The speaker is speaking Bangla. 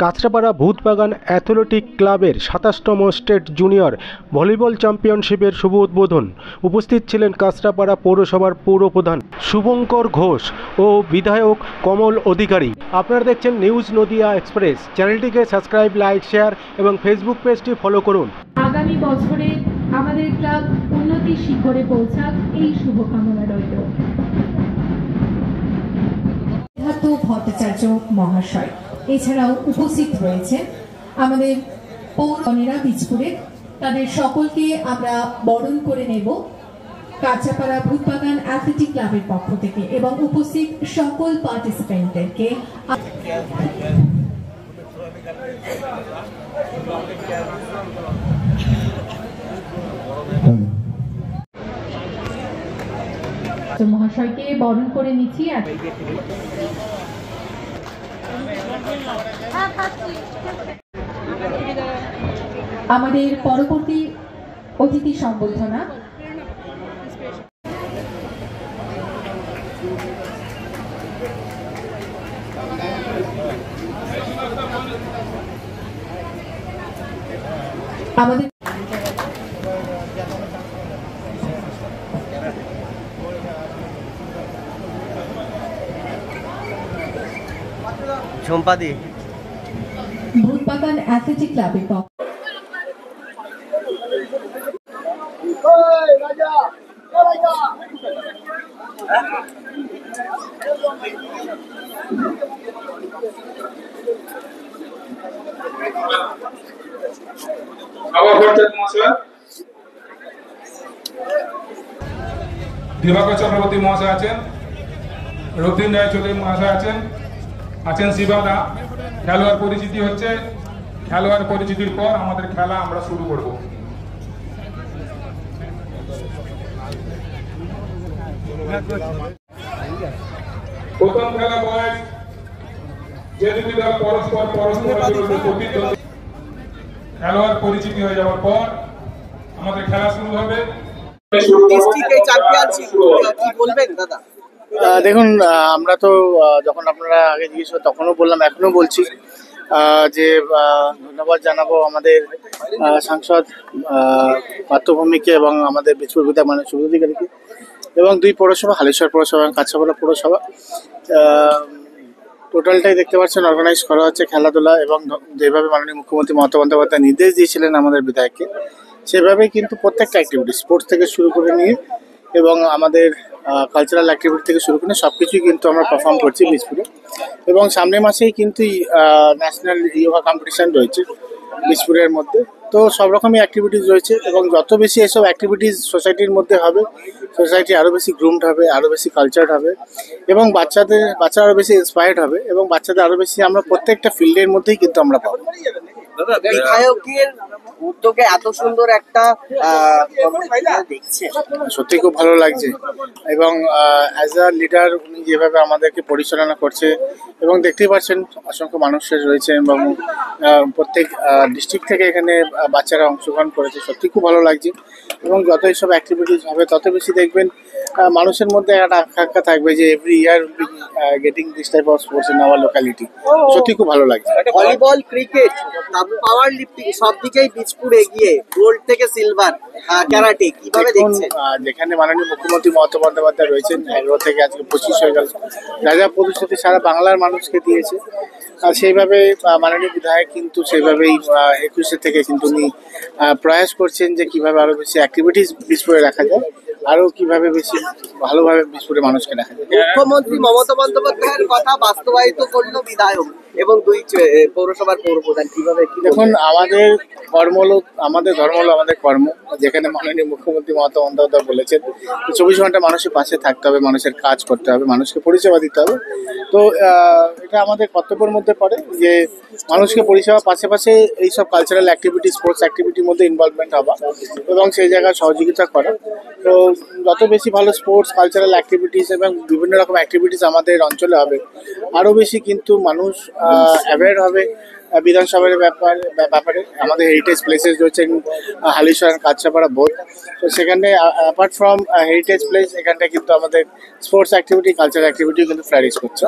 কাঁচরাপাড়া ভূতবাগান অ্যাথলেটিক ক্লাবের ২৭তম স্টেট জুনিয়র ভলিবল চ্যাম্পিয়নশিপের শুভ উদ্বোধন। উপস্থিত ছিলেন কাঁচরাপাড়া পৌরসভার পৌরপ্রধান শুভঙ্কর ঘোষ ও বিধায়ক কমল অধিকারী। আপনারা দেখছেন নিউজ নদিয়া এক্সপ্রেস। চ্যানেলটিকে সাবস্ক্রাইব, লাইক, শেয়ার এবং ফেসবুক পেজটি ফলো করুন। আগামী বছরে আমাদের ক্লাব উন্নতির শিখরে পৌঁছাক, এই শুভকামনা রইল। ভট্টাচার্য মহাশয় এছাড়াও উপস্থিত রয়েছে আমাদের পৌরনেরা বীজপুরে। তাদের সকলকে আমরা বরণ করে নেব কাঁচরাপাড়া ভূতবাগান অ্যাথলেটিক ক্লাবের পক্ষ থেকে এবং উপস্থিত সকল পার্টিসিপেন্টদেরকে মহাশয়কে বরণ করে নিচ্ছি। আমাদের পরবর্তী অতিথি সম্বর্ধনা আমাদের ঝম্পাদি ভূতবাগান অ্যাথলেটিক ক্লাবের পক্ষ দিবাকর চক্রবর্তী মহাশয় আছেন, রবীন রায় চৌধুরী মহাশয় আছেন শিবাদা। খেলোয়াড় পরিচিতি হচ্ছে, খেলোয়াড় পরিচিতির পর আমাদের খেলা আমরা শুরু করব। প্রথম খেলা বয়স যে দুটি দল পরস্পর খেলোয়াড় পরিচিতি হয়ে যাওয়ার পর আমাদের খেলা শুরু হবে। দেখুন, আমরা তো যখন আপনারা আগে জিজ্ঞেস করেন তখনও বললাম, এখনো বলছি যে ধন্যবাদ জানাবো আমাদের সাংসদ পার্থভূমিকে এবং আমাদের বীজপুর বিধায়ক মাননীয় শুভ অধিকারীকে এবং দুই পৌরসভা, হালিশহর পৌরসভা এবং কাঁচরাপাড়া পৌরসভা। টোটালটাই দেখতে পাচ্ছেন অর্গানাইজ করা হচ্ছে খেলাধুলা, এবং যেভাবে মাননীয় মুখ্যমন্ত্রী মমতা বন্দ্যোপাধ্যায় নির্দেশ দিয়েছিলেন আমাদের বিধায়ককে, সেভাবেই কিন্তু প্রত্যেকটা অ্যাক্টিভিটি স্পোর্টস থেকে শুরু করে নিয়ে এবং আমাদের কালচারাল অ্যাক্টিভিটি থেকে শুরু করে সব কিছুই কিন্তু আমরা পারফর্ম করছি বীজপুরে। এবং সামনের মাসেই কিন্তু ন্যাশনাল ইয়োগা কম্পিটিশান রয়েছে বীজপুরের মধ্যে। তো সব রকমই অ্যাক্টিভিটিস রয়েছে, এবং যত বেশি এসব অ্যাক্টিভিটিস সোসাইটির মধ্যে হবে, সোসাইটি আরও বেশি গ্রুমড হবে, আরও বেশি কালচার্ড হবে, এবং বাচ্চারা আরও বেশি ইন্সপায়ার্ড হবে, এবং বাচ্চাদের আরও বেশি আমরা প্রত্যেকটা ফিল্ডের মধ্যেই কিন্তু আমরা পাবো। বিধায়কের উদ্যোগে এত সুন্দর একটা দেখছে, সত্যি খুব ভালো লাগছে। এবং অ্যাজ আ লিডার উনি যেভাবে আমাদেরকে পরিচালনা করছে, এবং দেখতেই পাচ্ছেন অসংখ্য মানুষের রয়েছে এবং প্রত্যেক ডিস্ট্রিক্ট থেকে এখানে বাচ্চারা অংশগ্রহণ করেছে, সত্যি খুব ভালো লাগছে। এবং যত এইসব অ্যাক্টিভিটিস হবে তত বেশি দেখবেন মানুষের মধ্যে একটা আকাঙ্ক্ষা থাকবে যে every year getting this type of sports in our locality. সত্যি খুব ভালো লাগছে। ভলিবল, ক্রিকেট, পাওয়ার লিফটিং সব দিকেই বীজপুর এগিয়ে, গোল্ড থেকে সিলভার, ক্যারাটে কিভাবে দেখছেন? যেখানে মাননীয় মুখ্যমন্ত্রী মমতা বন্দ্যোপাধ্যায় রয়েছেন, 11 থেকে আজকে 25 হয়ে গেল, যা যা প্রতিশ্রুতি সারা বাংলার মানুষকে দিয়েছে, আর সেইভাবে মাননীয় বিধায়ক কিন্তু সেইভাবেই 21 থেকে কিন্তু উনি প্রয়াস করছেন যে কিভাবে আরো বেশি অ্যাক্টিভিটিস বীজপুরে রাখা যায়, আরো কিভাবে বেশি ভালোভাবে বীজপুরে মানুষকে দেখা যায়। মুখ্যমন্ত্রী মমতা বন্দ্যোপাধ্যায়ের কথা বাস্তবায়িত করলো বিধায়ক এবং দুই পৌরসভার পৌরপ্রধান, কিভাবে? দেখুন, আমাদের ধর্ম হলো আমাদের কর্ম। যেখানে মাননীয় মুখ্যমন্ত্রী মমতা বন্দ্যোপাধ্যায় বলেছেন 24 ঘন্টা মানুষের পাশে থাকতে হবে, মানুষের কাজ করতে হবে, মানুষকে পরিষেবা দিতে হবে। তো এটা আমাদের কর্তব্যের মধ্যে পড়ে যে মানুষকে পরিষেবা পাশে এইসব কালচারাল অ্যাক্টিভিটি, স্পোর্টস অ্যাক্টিভিটির মধ্যে ইনভলভমেন্ট হওয়া এবং সেই জায়গায় সহযোগিতা করা। তো যত বেশি ভালো স্পোর্টস, কালচারাল অ্যাক্টিভিটিস এবং বিভিন্ন রকম অ্যাক্টিভিটিস আমাদের অঞ্চলে হবে, আরও বেশি কিন্তু মানুষ অ্যাওয়্যার হবে বিধানসভার ব্যাপারে। আমাদের হেরিটেজ প্লেসেস রয়েছে হালিশহর, কাঁচরাপাড়া, বোধ। তো সেখানে অ্যাপার্ট ফ্রম হেরিটেজ প্লেস, এখানটা কিন্তু আমাদের স্পোর্টস অ্যাক্টিভিটি, কালচারাল অ্যাক্টিভিটিও কিন্তু ফ্লারিশ করছে।